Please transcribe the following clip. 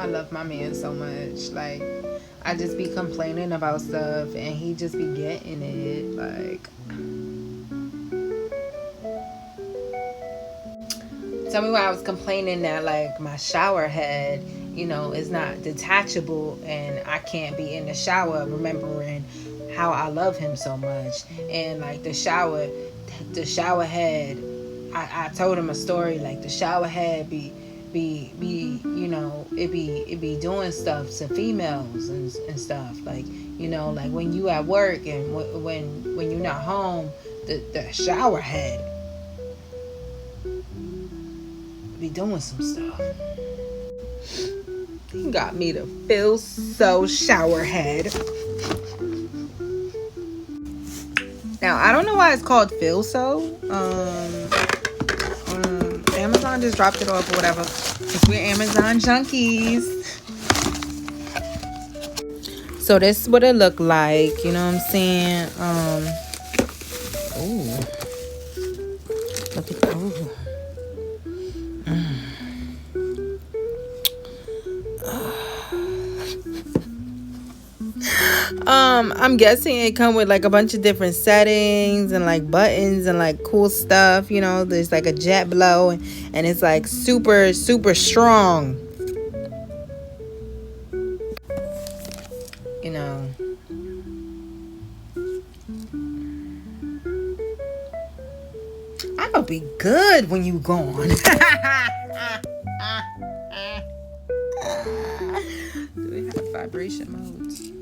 I love my man so much. Like, I just be complaining about stuff and he just be getting it. Like, tell me why I was complaining that like my shower head, is not detachable and I can't be in the shower remembering how I love him so much. And like the shower head, I told him a story like the shower head be it be doing stuff to females and stuff like like when you at work and when you're not home, the shower head be doing some stuff. He got me to feel so shower head. Now I don't know why it's called Feel So. Amazon just dropped it off or whatever. Cause we're Amazon junkies. So this is what it looked like. You know what I'm saying? Ooh. Look at ooh. I'm guessing it come with like a bunch of different settings and like buttons and like cool stuff. There's like a jet blow and it's like super, super strong. I'll be good when you gone. Do we have vibration modes?